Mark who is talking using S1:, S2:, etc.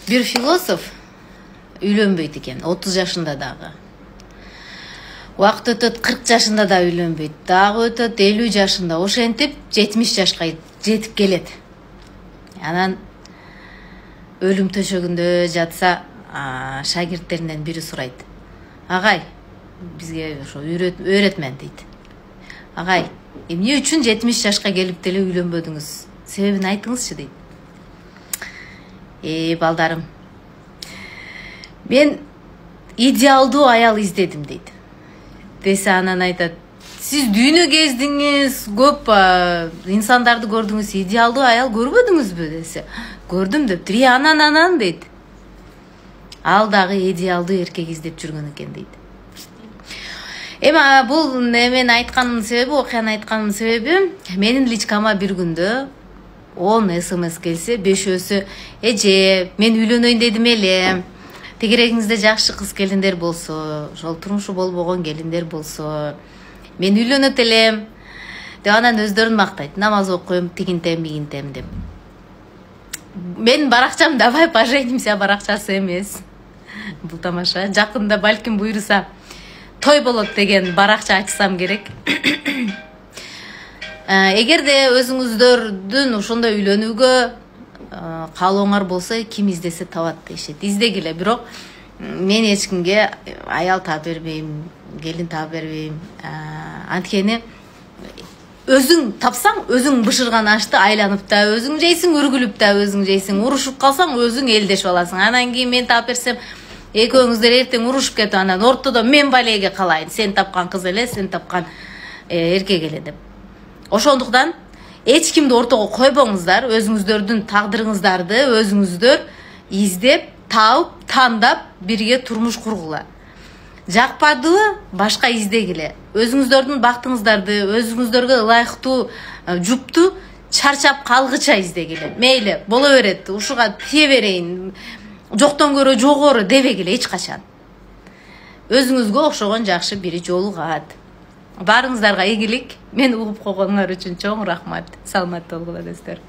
S1: Bir filosof үйлөнбөйт экен, 30 жашында дагы. Убакыт өтөт, 40 жашында да үйлөнбөйт. Дагы өтөт, 50 жашында, ошентип 70 жашка жетип келет. Анан өлүм төшөгүндө жатса, шагирттеринен бири сурайт. Агай, бизге ошо öğretmen дейт. Агай, эмне үчүн 70 жашка келип деле үйлөнбөдүңүз? Себебин айтыңызчы дейт. Балдарым, мен идеалдуу аял издедим дейт. Десе анан айтат, сиз дүйнө кездиңиз, көп инсандарды көрдүңүз, идеалдуу аял көрбөдүңүзбү десе. Көрдүм дептир. Анан дейт. Ал дагы идеалдуу эркек издеп жүргөн экен дейт. Эми бул мен айтканымдын себеби, окуяны айтканымдын себеби, менин личкама бир күндө 10 смс келсе, 5-өсү эже, мен үйлөнөйүн дедим эле. Тегерегиңизде жакшы кыз келиндер болсо, ошол турмушу болбогон келиндер болсо, мен үйлөнөт элем деп анан өздөрүн мактайт. Намаз окуйм, тигинтем, мигинтем деп. Мен баракчам давай поженимся баракчасы эмес. Бул тамаша. Жакында балким буйруса той болот деген баракча ачсам керек. Эгерде өзүңүздөрдүн ошондой үйлөнүүгө каалооңар болсо, ким издесе табат дешет. Издегиле, бирок мен эч кимге аял таап бербейм, келин таап бербейм. Анткени өзүң тапсаң, өзүң бышырган ашты айланып да өзүң жейсиң, үргүлүп да өзүң жейсиң. Урушуп калсаң, өзүң элдешип аласың. Анан кийин мен таап берсем, экөөңүздөр эртең урушуп кетип, анан ортодо мен балеге калайын. Сен тапкан кыз эле, сен тапкан эркек эле деп. Ошондуктан эч кимди ортого койбоңуздар, өзүңүздөрдүн тагдырыңыздарды өзүңүздөр издеп, таап, тандап, бирге турмуш кургула. Жакпадыбы, башка издегиле. Өзүңүздөрдүн бактыңыздарды, өзүңүздөргө ылайыктуу жупту чарчап калгыча издегиле. Мейли, боло берет, ушуга тие берейин, жоктон көрө жогору дебегиле эч качан. Өзүңүзгө окшогон жакшы бири жолугат. Барыңыздарга ийгилик. Мени угуп койгонуңар үчүн чоң рахмат. Саламатта болгула достор.